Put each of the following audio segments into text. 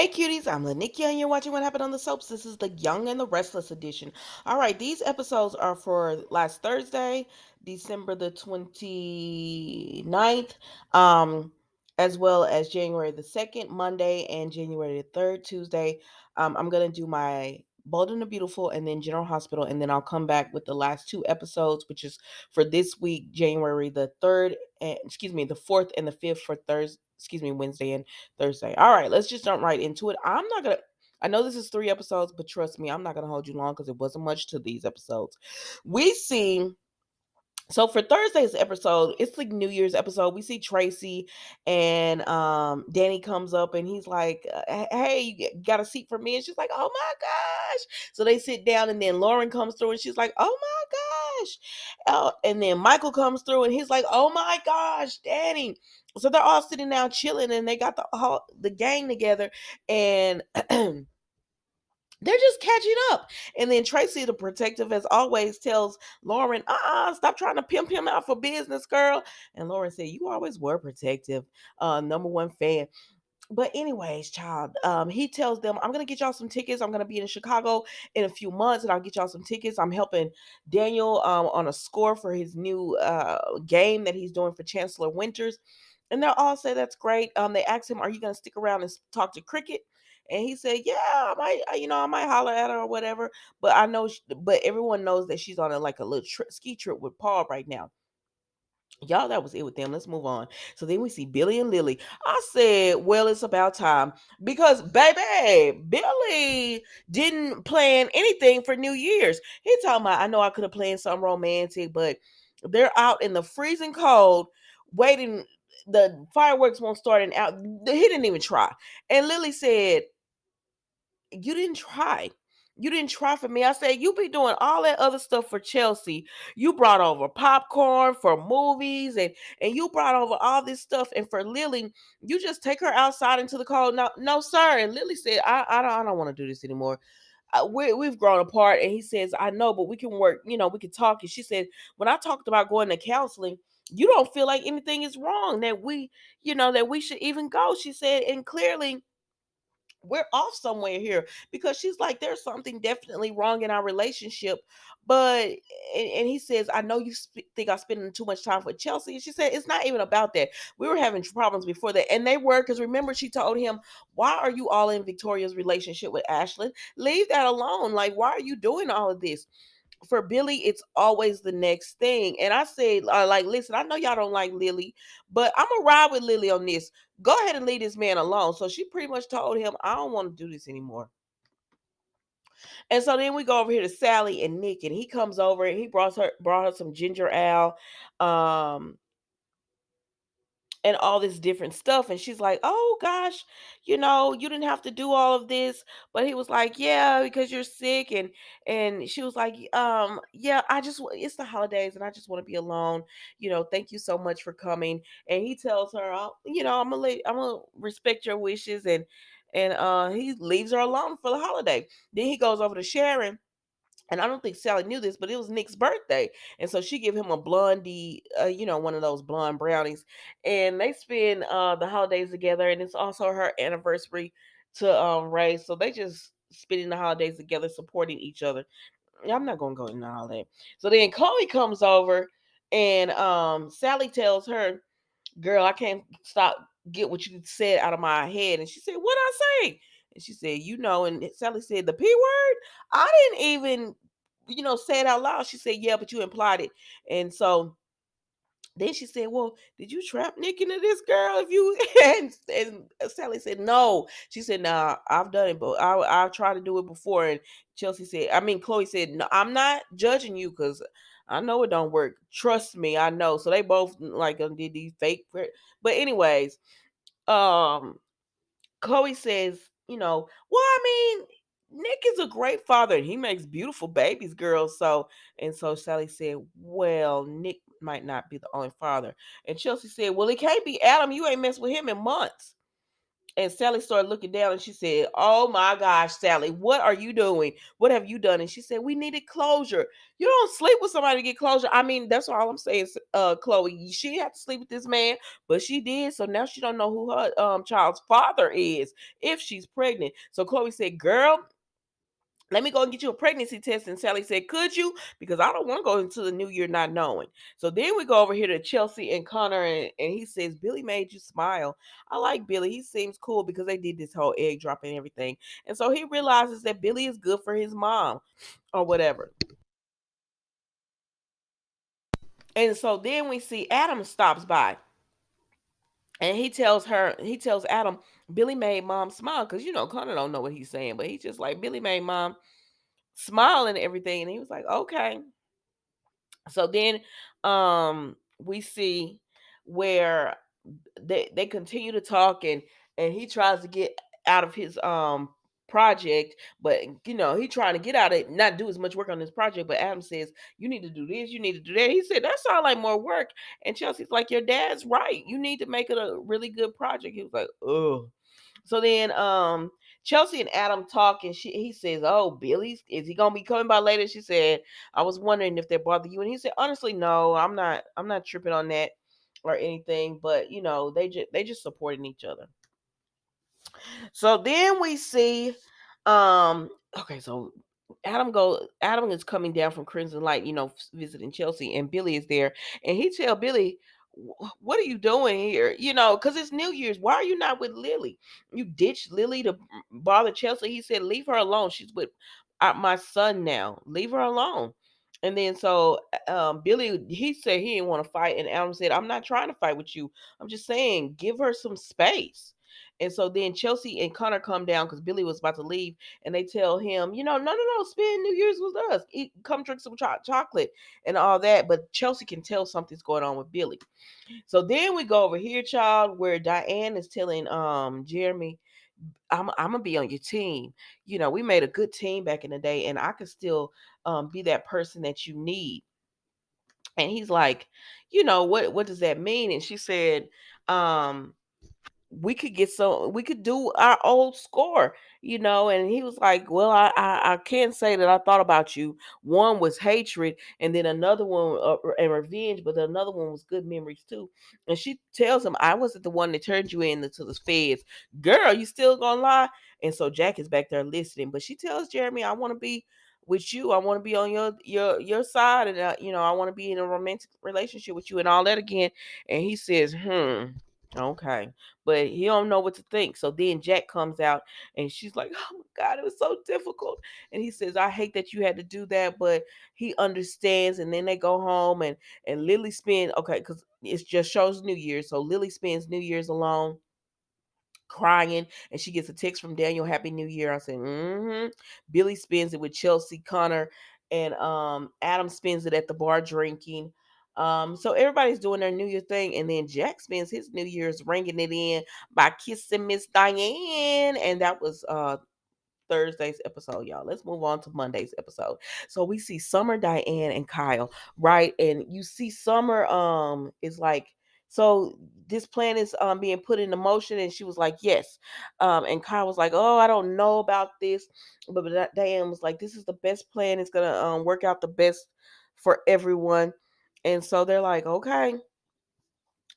Hey cuties, I'm Lanikia and you're watching What Happened on the Soaps. This is the Young and the Restless edition. All right, these episodes are for last Thursday, December the 29th, as well as January the 2nd, Monday, and January the 3rd, Tuesday. I'm going to do my Bold and the Beautiful and then General Hospital, and then I'll come back with the last two episodes, which is for this week, January the 3rd, and the 4th and the 5th for Thursday, Wednesday and Thursday. All right, let's just jump right into it. I know this is three episodes, but trust me, I'm not gonna hold you long because it wasn't much to these episodes. We see so for Thursday's episode, it's like New Year's episode. We see Tracy and Danny comes up and he's like, "Hey, you got a seat for me?" And she's like, "Oh my gosh!" So they sit down, and then Lauren comes through and she's like, "Oh my gosh!" And then Michael comes through and he's like, "Oh my gosh, Danny!" So they're all sitting down chilling, and they got the gang together, and they're just catching up. And then Tracy, the protective as always, tells Lauren, stop trying to pimp him out for business, girl. And Lauren said, "You always were protective, number one fan." But anyways, child, he tells them, "I'm gonna get y'all some tickets. I'm gonna be in Chicago in a few months, and I'll get y'all some tickets. I'm helping Daniel on a score for his new game that he's doing for Chancellor Winters." And they'll all say that's great. They asked him, "Are you gonna stick around and talk to Cricket?" And he said, "Yeah, I might, I might holler at her or whatever." But I know, but everyone knows that she's on a little ski trip with Paul right now. Y'all, that was it with them. Let's move on. So then we see Billy and Lily. I said, well, it's about time because, baby, Billy didn't plan anything for New Year's. He talking about, I know I could have planned something romantic, but they're out in the freezing cold waiting. The fireworks won't start and out. He didn't even try. And Lily said, "You didn't try. You didn't try for me." I said, "You be doing all that other stuff for Chelsea. You brought over popcorn for movies, and you brought over all this stuff. And for Lily, you just take her outside into the cold." No, no, sir. And Lily said, I don't want to do this anymore. We've grown apart." And he says, "I know, but we can work. We can talk." And she said, "When I talked about going to counseling, you don't feel like anything is wrong, that we should even go." She said, "And clearly we're off somewhere here," because she's like, "There's something definitely wrong in our relationship." But and he says, "I know you think I'm spending too much time with Chelsea." And she said, "It's not even about that. We were having problems before that." And they were, because remember, she told him, "Why are you all in Victoria's relationship with Ashlyn? Leave that alone. Like, why are you doing all of this?" For Billy, it's always the next thing. And I said, like, "Listen, I know y'all don't like Lily, but I'm gonna ride with Lily on this. Go ahead and leave this man alone." So she pretty much told him, "I don't want to do this anymore." And so then we go over here to Sally and Nick, and he comes over and he brought her some ginger ale. Um, and all this different stuff. And she's like, "Oh gosh, you didn't have to do all of this." But he was like, "Yeah, because you're sick." And she was like, "Yeah, it's the holidays and I just want to be alone. Thank you so much for coming." And he tells her, I'm gonna respect your wishes." And he leaves her alone for the holiday. Then he goes over to Sharon, and I don't think Sally knew this, but it was Nick's birthday. And so she gave him a blondie, one of those blonde brownies. And they spend the holidays together, and it's also her anniversary to Ray. So they just spending the holidays together, supporting each other. I'm not gonna go into all that. So then Chloe comes over, and Sally tells her, "Girl, I can't get what you said out of my head." And she said, "What I say?" And she said, and Sally said, "The P word? I didn't even, say it out loud." She said, "Yeah, but you implied it." And so then she said, "Well, did you trap Nick into this, girl? If you," and Sally said, "No." She said, "Nah, I've done it, but I've tried to do it before." And Chloe said, "No, I'm not judging you because I know it don't work. Trust me, I know." So they both like did these fake, but anyways, um, Chloe says, "Well, I mean, Nick is a great father and he makes beautiful babies, girls." So Sally said, "Well, Nick might not be the only father." And Chelsea said, "Well, it can't be Adam. You ain't messed with him in months." And Sally started looking down and she said, "Oh my gosh, Sally, what are you doing? What have you done?" And she said, "We needed closure. You don't sleep with somebody to get closure." I mean, that's all I'm saying, Chloe. She had to sleep with this man, but she did. So now she don't know who her child's father is if she's pregnant. So Chloe said, "Girl, let me go and get you a pregnancy test." And Sally said, "Could you? Because I don't want to go into the new year not knowing." So then we go over here to Chelsea and Connor, and he says, "Billy made you smile. I like Billy. He seems cool," because they did this whole egg drop and everything. And so he realizes that Billy is good for his mom or whatever. And so then we see Adam stops by. And he tells Adam, Billy made mom smile. Because, Connor don't know what he's saying. But he's just like, Billy made mom smile and everything. And he was like, okay. So then we see where they continue to talk, and he tries to get out of his project, but he trying to get out of not do as much work on this project. But Adam says, "You need to do this, you need to do that." He said, "That sounds like more work." And Chelsea's like, "Your dad's right, you need to make it a really good project." He was like, "Oh." So then Chelsea and Adam talk, and he says, "Oh, Billy, is he gonna be coming by later?" She said, "I was wondering if that bothered you." And he said, "Honestly, no, I'm not tripping on that or anything, but they just supporting each other." So then we see, okay, so Adam is coming down from Crimson Light, visiting Chelsea, and Billy is there, and he tell Billy, "What are you doing here? Because it's New Year's. Why are you not with Lily? You ditched Lily to bother Chelsea." He said, "Leave her alone. She's with my son now. Leave her alone." And then so Billy, he said he didn't want to fight, and Adam said, "I'm not trying to fight with you. I'm just saying, give her some space." And so then Chelsea and Connor come down because Billy was about to leave, and they tell him, "No, no, no, spend New Year's with us. Come drink some chocolate and all that." But Chelsea can tell something's going on with Billy. So then we go over here, child, where Diane is telling Jeremy, I'm gonna be on your team. We made a good team back in the day, and I could still be that person that you need." And he's like, what does that mean?" And she said, um, we could do our old score, and he was like, "Well, I can't say that I thought about you. One was hatred, and then another one and revenge, but another one was good memories too." And she tells him, "I wasn't the one that turned you into the feds. Girl, you still gonna lie?" And so Jack is back there listening, but she tells Jeremy, "I want to be with you. I want to be on your side, and I want to be in a romantic relationship with you and all that again." And he says, "Okay." But he don't know what to think. So then Jack comes out, and she's like, "Oh my God, it was so difficult." And he says, "I hate that you had to do that, but he understands." And then they go home, and Lily spends, okay, because it just shows New Year's. So Lily spends New Year's alone, crying, and she gets a text from Daniel, "Happy New Year." I said, "Mm-hmm." Billy spends it with Chelsea, Connor, and Adam spends it at the bar drinking. So everybody's doing their New Year thing, and then Jack spends his New Year's ringing it in by kissing Miss Diane, and that was Thursday's episode, y'all. Let's move on to Monday's episode. So we see Summer, Diane, and Kyle, right? And you see Summer is like, "So this plan is being put into motion," and she was like, "Yes." And Kyle was like, "Oh, I don't know about this," but Diane was like, "This is the best plan. It's gonna work out the best for everyone." And so they're like, "Okay."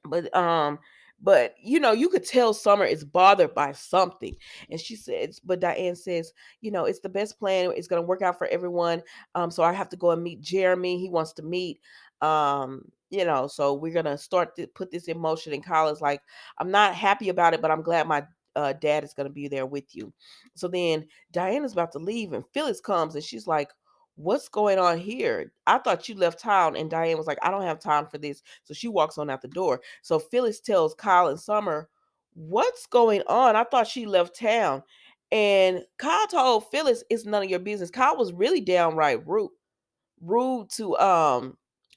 But you could tell Summer is bothered by something. And she says, but Diane says, "It's the best plan. It's going to work out for everyone. So I have to go and meet Jeremy. He wants to meet. So we're going to start to put this in motion." And Kyle is like, "I'm not happy about it, but I'm glad my dad is going to be there with you." So then Diane is about to leave, and Phyllis comes, and she's like, "What's going on here? I thought you left town." And Diane was like, "I don't have time for this." So she walks on out the door. So Phyllis tells Kyle and Summer, "What's going on? I thought she left town." And Kyle told Phyllis, "It's none of your business." Kyle was really downright rude to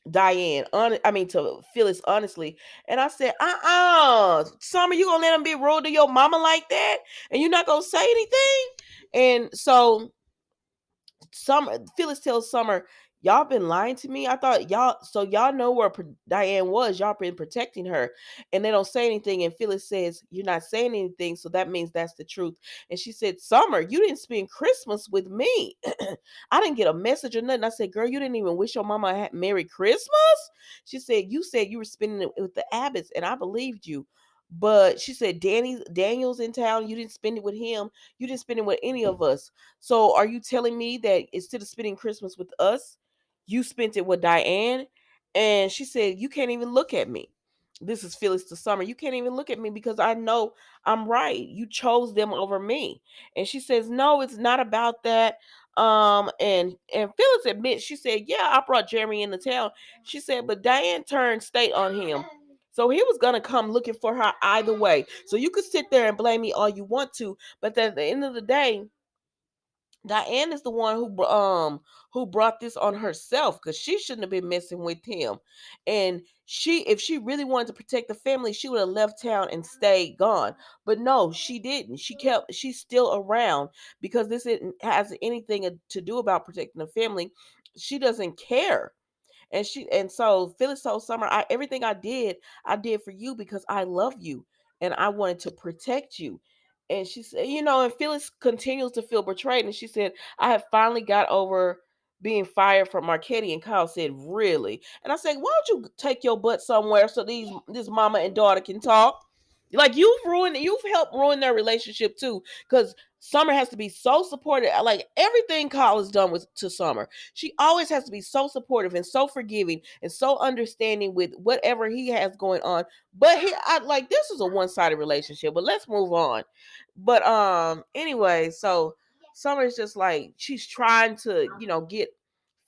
Diane, I mean to Phyllis, honestly. And I said, Summer, you gonna let him be rude to your mama like that? And you're not gonna say anything? And so Summer Phyllis tells Summer, Y'all been lying to me. I thought y'all know where Diane was. Y'all been protecting her, and they don't say anything. And Phyllis says, "You're not saying anything, so that means that's the truth." And she said, "Summer, you didn't spend Christmas with me. I didn't get a message or nothing." I said, "Girl, you didn't even wish your mama a Merry Christmas." She said, "You said you were spending it with the Abbotts, and I believed you." But she said, Daniel's in town. You didn't spend it with him. You didn't spend it with any of us. So are you telling me that instead of spending Christmas with us, you spent it with Diane?" And she said, "You can't even look at me." This is Phyllis to Summer. "You can't even look at me because I know I'm right. You chose them over me." And she says, "No, it's not about that." And Phyllis admits, she said, "Yeah, I brought Jeremy into town." She said, "But Diane turned state on him. So he was gonna come looking for her either way. So you could sit there and blame me all you want to, but at the end of the day, Diane is the one who brought this on herself because she shouldn't have been messing with him. And if she really wanted to protect the family, she would have left town and stayed gone. But no, she didn't. She's still around because this isn't has anything to do about protecting the family. She doesn't care. And so Phyllis told Summer, everything I did for you because I love you and I wanted to protect you." And she said, and Phyllis continues to feel betrayed. And she said, "I have finally got over being fired from Marquetti." And Kyle said, "Really?" And I said, "Why don't you take your butt somewhere so this mama and daughter can talk?" Like you've helped ruin their relationship too. Because Summer has to be so supportive. Like everything Kyle has done with to Summer, she always has to be so supportive and so forgiving and so understanding with whatever he has going on. But this is a one-sided relationship. But let's move on. But anyway, so Summer is just like she's trying to get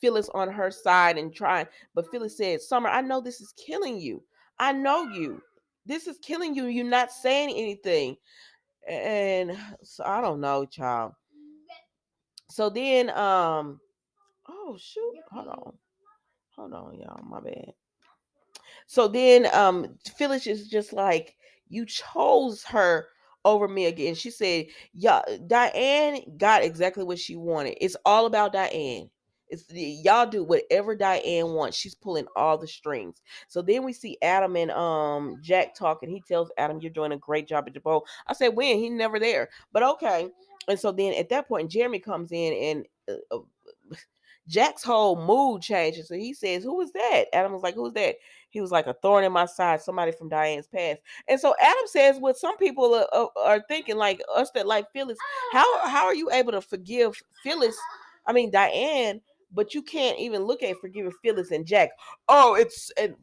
Phyllis on her side and trying, but Phyllis said, "Summer, I know this is killing you. I know you. This is killing you. You're not saying anything." And so I don't know, child. So then oh shoot, hold on, y'all, my bad. So then Phyllis is just like, "You chose her over me again." She said, "Yeah, Diane got exactly what she wanted. It's all about Diane. Y'all do whatever Diane wants. She's pulling all the strings." So then we see Adam and Jack talking. He tells Adam, "You're doing a great job at the bowl." I said, "When? He's never there." But okay. And so then at that point, Jeremy comes in and Jack's whole mood changes. So he says, "Who is that?" Adam was like, "Who's that?" He was like, "A thorn in my side, somebody from Diane's past." And so Adam says what some people are thinking, like us that like Phyllis. How are you able to forgive Phyllis? I mean Diane, but you can't even look at forgiving Phyllis and Jack. "Oh, it's and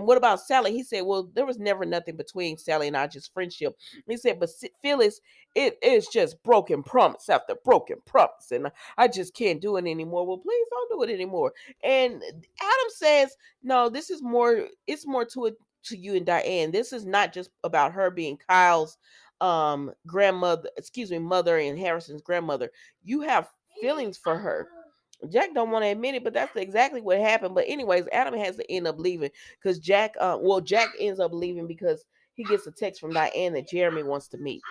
what about Sally?" He said, "Well, there was never nothing between Sally and I, just friendship." He said, "But Phyllis, it is just broken promise after broken promise, and I just can't do it anymore." "Well, please don't do it anymore." And Adam says, "No, this is more. It's more to it to you and Diane. This is not just about her being Kyle's grandmother, excuse me, mother, and Harrison's grandmother. You have feelings for her." Jack don't want to admit it, but that's exactly what happened. But anyways, Adam has to end up leaving because Jack ends up leaving because he gets a text from Diane that Jeremy wants to meet.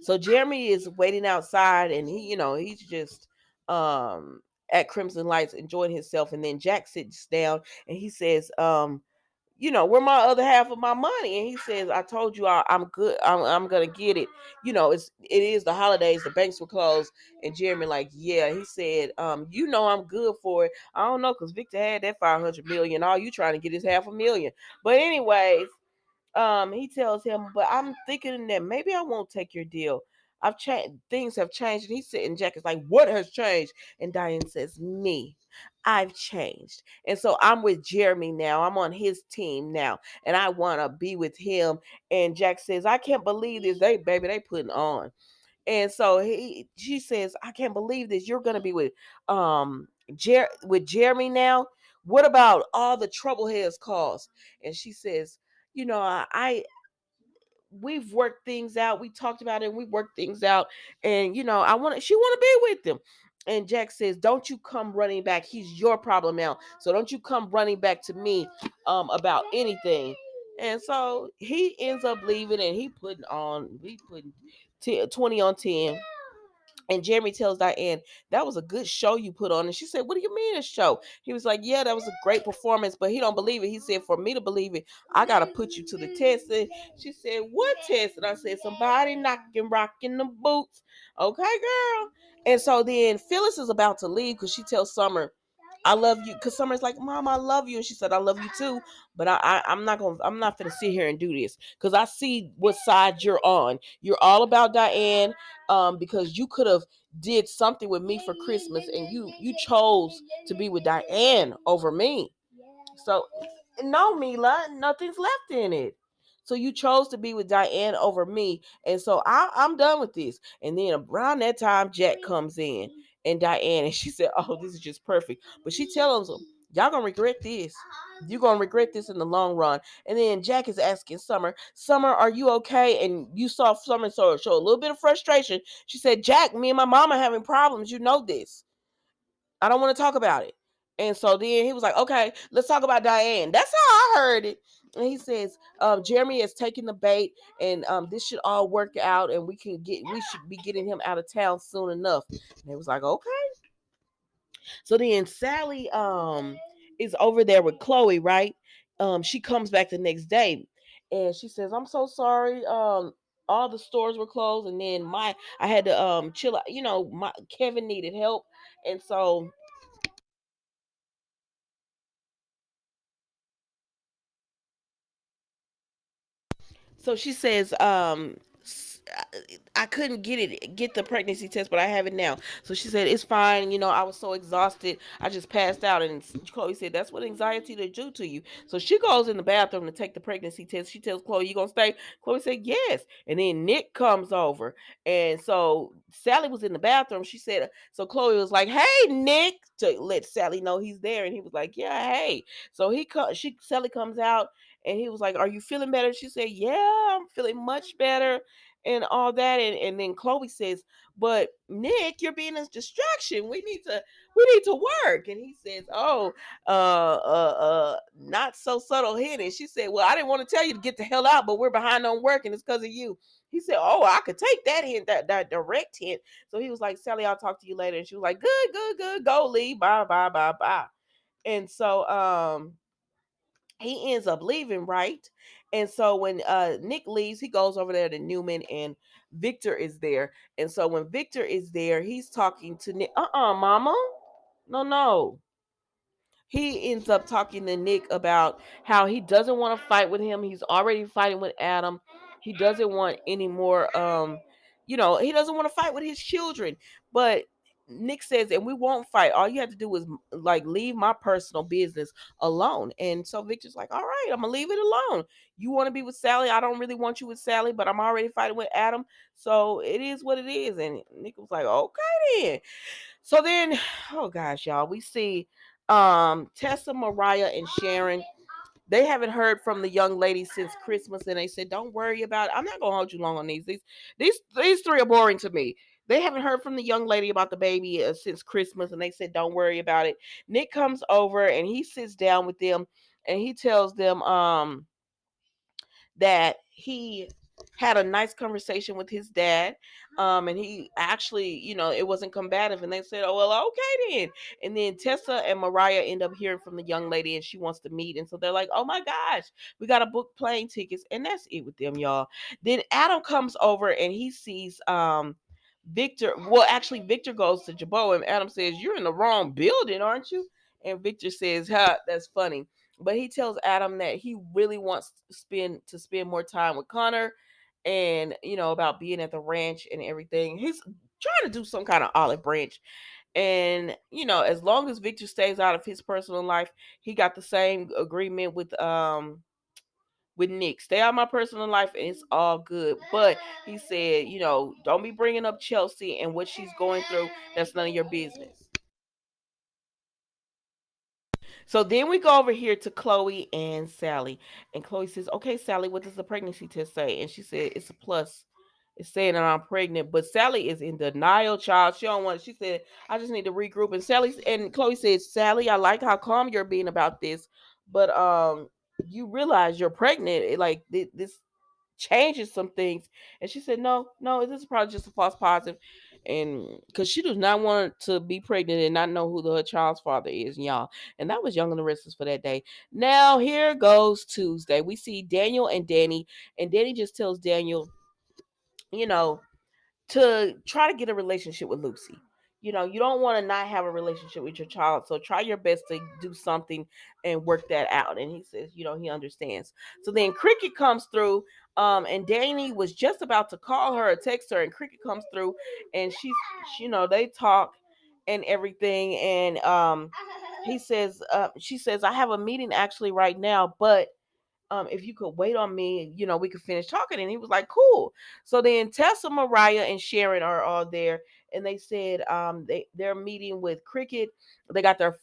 So Jeremy is waiting outside, and he's just at Crimson Lights enjoying himself. And then Jack sits down and he says, "Where my other half of my money?" And he says, "I told you I'm good. I'm gonna get it. It is the holidays. The banks were closed." And Jeremy like, "Yeah." He said, I'm good for it. I don't know, because Victor had that 500 million. All you trying to get is 500,000. But anyways, he tells him, "But I'm thinking that maybe I won't take your deal. I've changed. Things have changed." And he's sitting. Jack is like, "What has changed?" And Diane says, "Me. I've changed. And so I'm with Jeremy now. I'm on his team now. And I want to be with him." And Jack says, "I can't believe this. They putting on." And so she says, "I can't believe this. You're gonna be with with Jeremy now. What about all the trouble he has caused?" And she says, I we've worked things out. We talked about it and we worked things out. And she wanna be with them." And Jack says, "Don't you come running back. He's your problem now. So don't you come running back to me about anything." And so he ends up leaving, and he putting 20 on 10. And Jeremy tells Diane, that was a good show you put on. And she said, what do you mean a show? He was like, yeah, that was a great performance, but he don't believe it. He said, for me to believe it, I got to put you to the test. And she said, what test? And I said, somebody knocking, rocking the boots. Okay, girl. And so then Phyllis is about to leave because she tells Summer, I love you. Because Summer's like, Mom, I love you. And she said, I love you too. But I'm not gonna sit here and do this because I see what side you're on. You're all about Diane, because you could have did something with me for Christmas, and you chose to be with Diane over me. So no, Mila, nothing's left in it. So you chose to be with Diane over me, and so I'm done with this. And then around that time, Jack comes in, and Diane, and she said, "Oh, this is just perfect." But she tells him, "Y'all gonna regret this. You're gonna regret this in the long run." And then Jack is asking Summer, "Summer, are you okay?" And you saw Summer show a little bit of frustration. She said, "Jack, me and my mom are having problems. You know this. I don't want to talk about it." And so then he was like, okay, let's talk about Diane. That's how I heard it. And he says, Jeremy has taken the bait, and this should all work out, and we should be getting him out of town soon enough. And they was like, okay. So then Sally is over there with Chloe, right? She comes back the next day, and she says, I'm so sorry. All the stores were closed, and then I had to chill out. My Kevin needed help, and so she says, I couldn't get the pregnancy test, but I have it now. So she said, it's fine. I was so exhausted. I just passed out. And Chloe said, that's what anxiety to do to you. So she goes in the bathroom to take the pregnancy test. She tells Chloe, you gonna stay? Chloe said, yes. And then Nick comes over. And so Sally was in the bathroom. She said, so Chloe was like, hey, Nick, to let Sally know he's there. And he was like, yeah, hey. So Sally comes out, and he was like, are you feeling better? She said, yeah, I'm feeling much better and all that. And then Chloe says, but Nick, you're being a distraction. We need to work. And he says, oh, not so subtle hinting. She said, well, I didn't want to tell you to get the hell out, but we're behind on work and it's because of you. He said, oh, I could take that hint, that direct hint. So he was like, Sally, I'll talk to you later. And she was like, good, good, good, go leave, bye, bye, bye, bye. And so he ends up leaving, right? And so when Nick leaves, he goes over there to Newman, and Victor is there. And so when Victor is there, he's talking to Nick. Mama. No, no. He ends up talking to Nick about how he doesn't want to fight with him. He's already fighting with Adam. He doesn't want any more he doesn't want to fight with his children. But Nick says, and we won't fight. All you have to do is like leave my personal business alone. And so Victor's like, all right, I'm gonna leave it alone. You want to be with Sally? I don't really want you with Sally, but I'm already fighting with Adam. So it is what it is. And Nick was like, okay then. So then, oh gosh, y'all, we see Tessa, Mariah, and Sharon. They haven't heard from the young lady since Christmas, and they said, "Don't worry about it. I'm not gonna hold you long on these. These three are boring to me." They haven't heard from the young lady about the baby since Christmas, and they said, "Don't worry about it." Nick comes over and he sits down with them, and he tells them, that he had a nice conversation with his dad, and he actually, it wasn't combative, and they said, oh, well, okay then. And then Tessa and Mariah end up hearing from the young lady, and she wants to meet, and so they're like, oh my gosh, we got to book plane tickets. And that's it with them, y'all. Then Adam comes over and he sees Victor. Well, actually, Victor goes to Jabot, and Adam says, you're in the wrong building, aren't you? And Victor says, huh, that's funny. But he tells Adam that he really wants to spend more time with Connor, and about being at the ranch and everything. He's trying to do some kind of olive branch. And as long as Victor stays out of his personal life, he got the same agreement with Nick. Stay out of my personal life and it's all good. But he said, don't be bringing up Chelsea and what she's going through. That's none of your business. So then we go over here to Chloe and Sally. And Chloe says, okay, Sally, what does the pregnancy test say? And she said, it's a plus. It's saying that I'm pregnant. But Sally is in denial, child. She don't want it. She said, I just need to regroup. And Chloe says, Sally, I like how calm you're being about this. But you realize you're pregnant. Like this changes some things. And she said, no, this is probably just a false positive. and because she does not want to be pregnant and not know who her child's father is, y'all. And that was Young and the Restless for that day. Now here goes Tuesday. We see Daniel and Danny, and Danny just tells Daniel, you know, to try to get a relationship with Lucy. You don't want to not have a relationship with your child, so try your best to do something and work that out. And he says, he understands. So then Cricket comes through, and Danny was just about to call her or text her, and Cricket comes through, and they talk and everything, and she says, I have a meeting actually right now, but if you could wait on me, we could finish talking. And he was like, cool. So then Tessa, Mariah, and Sharon are all there. And they said they're meeting with Cricket. They got their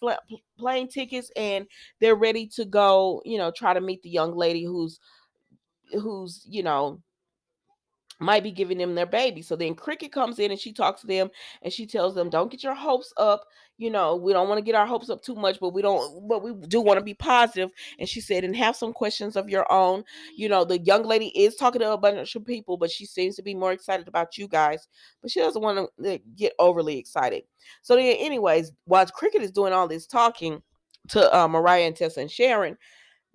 plane tickets and they're ready to go, try to meet the young lady who's might be giving them their baby. So then Cricket comes in and she talks to them and she tells them, don't get your hopes up. We don't want to get our hopes up too much, but we do want to be positive. And she said, and have some questions of your own. The young lady is talking to a bunch of people, but she seems to be more excited about you guys, but she doesn't want to get overly excited. So then anyways, while Cricket is doing all this talking to Mariah and Tessa and Sharon,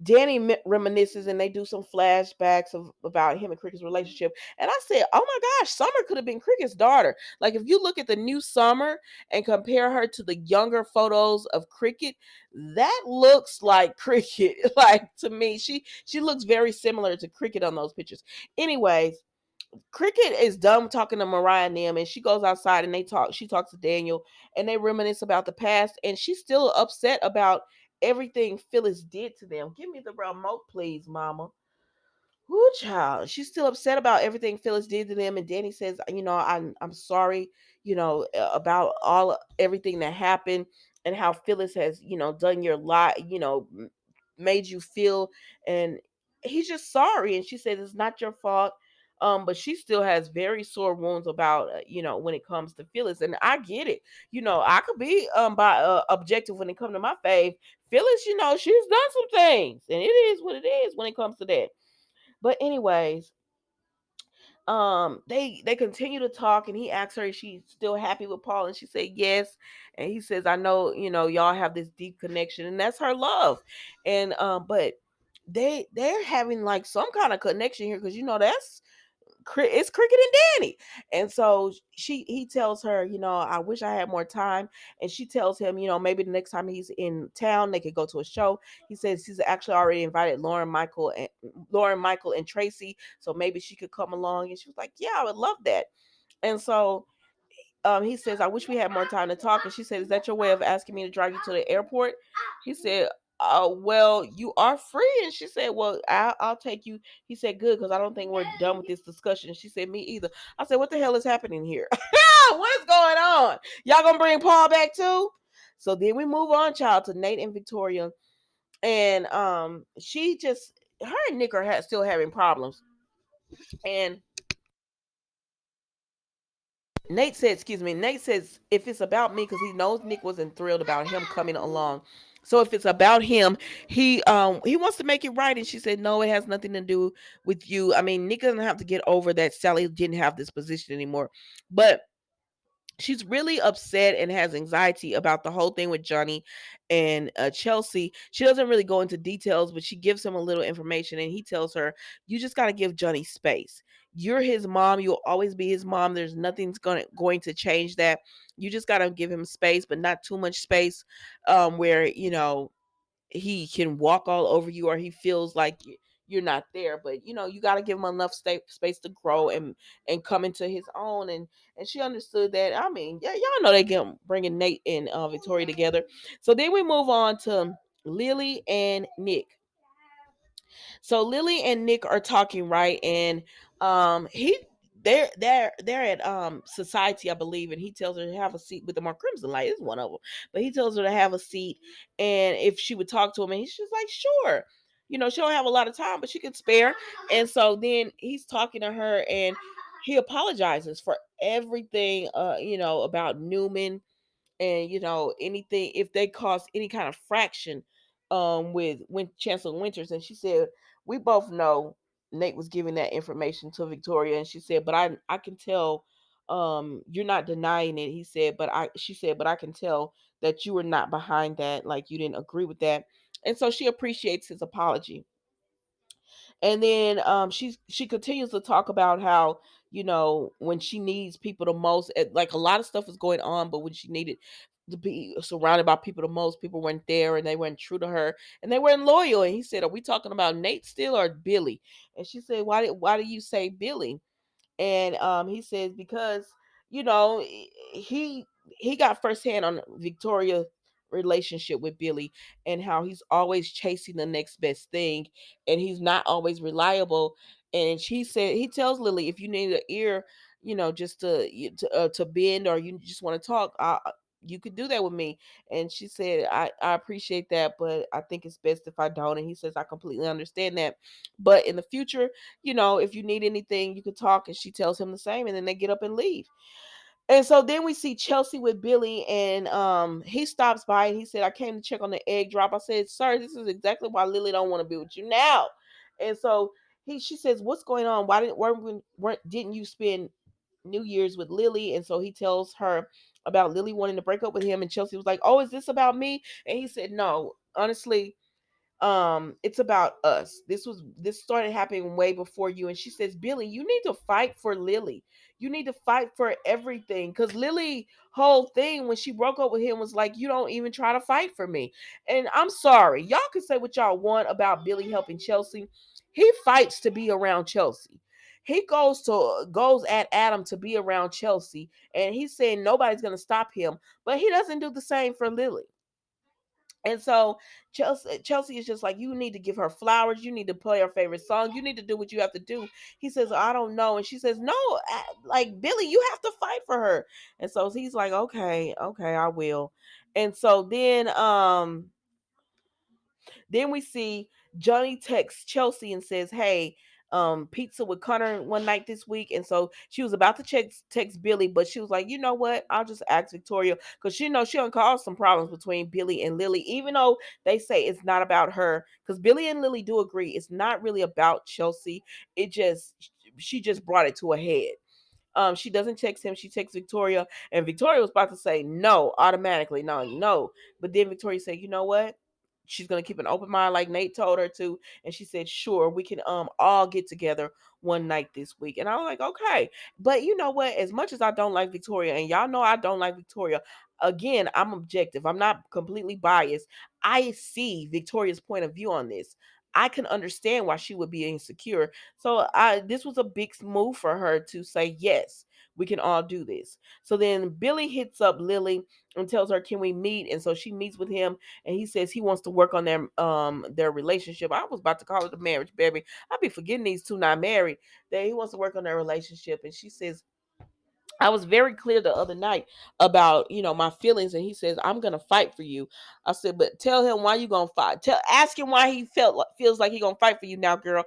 Danny reminisces and they do some flashbacks about him and Cricket's relationship. And I said, oh my gosh, Summer could have been Cricket's daughter. Like, if you look at the new Summer and compare her to the younger photos of Cricket, that looks like Cricket. Like, to me, she looks very similar to Cricket on those pictures. Anyways, Cricket is done talking to Mariah and them, and she goes outside and she talks to Daniel, and they reminisce about the past, and she's still upset about everything Phyllis did to them. Give me the remote, please, mama. Whoo, child. She's still upset about everything Phyllis did to them. And Danny says, I'm sorry, about everything that happened and how Phyllis has, done your lot, made you feel. And he's just sorry. And she says it's not your fault. But she still has very sore wounds about, when it comes to Phyllis. And I get it. I could be by objective when it comes to my fave. Phyllis, she's done some things. And it is what it is when it comes to that. But anyways, they continue to talk, and he asks her if she's still happy with Paul, and she said yes. And he says, I know, y'all have this deep connection, and that's her love. And but they're having like some kind of connection here, because that's it's Cricket and Danny. And so he tells her, I wish I had more time. And she tells him, maybe the next time he's in town, they could go to a show. He says he's actually already invited Lauren, Michael, and Tracy. So maybe she could come along. And she was like, yeah, I would love that. And so he says, I wish we had more time to talk. And she said, is that your way of asking me to drive you to the airport? He said, well, you are free. And she said, well, I'll take you. He said, good, because I don't think we're done with this discussion. And she said, me either. I said, what the hell is happening here? What is going on? Y'all gonna bring Paul back too? So then we move on, child, to Nate and Victoria. And she just, her and Nick are still having problems. And Nate says if it's about me, because he knows Nick wasn't thrilled about him coming along. So if it's about him, he wants to make it right. And she said, no, it has nothing to do with you. I mean, Nick doesn't have to get over that Sally didn't have this position anymore. But she's really upset and has anxiety about the whole thing with Johnny and Chelsea. She doesn't really go into details, but she gives him a little information, and he tells her, you just got to give Johnny space. You're his mom. You'll always be his mom. There's nothing's going to change that. You just got to give him space, but not too much space where, he can walk all over you, or he feels like you're not there. But you got to give him enough space to grow and come into his own. And she understood that. I mean, yeah, y'all know they get bringing Nate and Victoria together. So then we move on to Lily and Nick. So Lily and Nick are talking, right? And he they're at society, I believe, and he tells her to have a seat with them on Crimson Light. Is one of them, but he tells her to have a seat, and if she would talk to him, and he's just like, sure. She don't have a lot of time, but she can spare. And so then he's talking to her, and he apologizes for everything, about Newman, and anything if they caused any kind of fraction with Chancellor Winters. And she said, we both know Nate was giving that information to Victoria. And she said, but I can tell you're not denying it. He said, but I she said, but I can tell that you were not behind that, like you didn't agree with that. And so she appreciates his apology. And then she continues to talk about how, when she needs people the most, like a lot of stuff is going on, but when she needed to be surrounded by people the most, people weren't there and they weren't true to her and they weren't loyal. And he said, "Are we talking about Nate still or Billy?" And she said, "Why do you say Billy?" And he says, because he got firsthand on Victoria's relationship with Billy, and how he's always chasing the next best thing, and he's not always reliable. And she said, he tells Lily, if you need an ear, just to bend, or you just want to talk, you could do that with me. And she said, I appreciate that, but I think it's best if I don't. And he says, I completely understand that, but in the future, if you need anything, you could talk. And she tells him the same, and then they get up and leave. And so then we see Chelsea with Billy, and he stops by and he said, "I came to check on the egg drop." I said, "Sir, this is exactly why Lily don't want to be with you now." And so she says, "What's going on? Didn't you spend New Year's with Lily?" And so he tells her about Lily wanting to break up with him, and Chelsea was like, "Oh, is this about me?" And he said, "No, honestly, it's about us. This started happening way before you." And she says, "Billy, you need to fight for Lily. You need to fight for everything, because Lily whole thing when she broke up with him was like, you don't even try to fight for me." And I'm sorry, y'all can say what y'all want about Billy helping Chelsea. He fights to be around Chelsea. He goes at Adam to be around Chelsea, and he's saying nobody's gonna stop him, but he doesn't do the same for Lily. And so Chelsea is just like, you need to give her flowers. You need to play her favorite song. You need to do what you have to do. He says, "I don't know." And she says, "No, like Billy, you have to fight for her." And so he's like, "Okay, okay, I will." And so then we see Johnny texts Chelsea and says, "Hey, pizza with Connor one night this week." And so she was about to text Billy, but she was like, "You know what? I'll just ask Victoria," because she knows she'll cause some problems between Billy and Lily, even though they say it's not about her. Because Billy and Lily do agree it's not really about Chelsea. It just she just brought it to a head. She doesn't text him. She texts Victoria, and Victoria was about to say no automatically, no, no. But then Victoria said, "You know what? She's gonna keep an open mind like Nate told her to." And she said, "Sure, we can all get together one night this week." And I was like, "Okay." But you know what? As much as I don't like Victoria, and y'all know I don't like Victoria, again, I'm objective. I'm not completely biased. I see Victoria's point of view on this. I can understand why she would be insecure. So this was a big move for her to say, "Yes, we can all do this." So then Billy hits up Lily and tells her, "Can we meet?" And so she meets with him, and he says he wants to work on their relationship. I was about to call it a marriage, baby. I be forgetting these two not married. That he wants to work on their relationship. And she says, I was very clear the other night about, my feelings, and he says, "I'm gonna fight for you." I said, "But tell him why you gonna fight. Ask him why he feels like he gonna fight for you now, girl.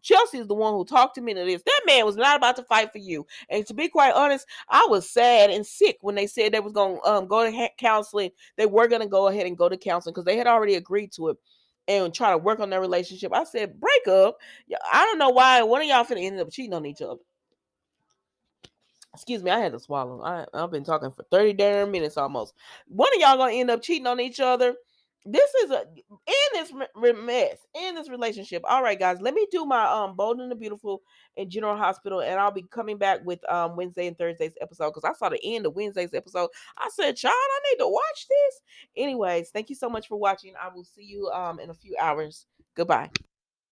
Chelsea is the one who talked to me to this. That man was not about to fight for you." And to be quite honest, I was sad and sick when they said they was gonna go to counseling. They were gonna go ahead and go to counseling because they had already agreed to it and try to work on their relationship. I said, break up. Yeah, I don't know why one of y'all finna end up cheating on each other. Excuse me, I had to swallow. I've been talking for 30 damn minutes almost. One of y'all gonna end up cheating on each other. This is in this mess, in this relationship. All right, guys, let me do my Bold and the Beautiful in General Hospital, and I'll be coming back with Wednesday and Thursday's episode because I saw the end of Wednesday's episode. I said, "Child, I need to watch this." Anyways, thank you so much for watching. I will see you in a few hours. Goodbye.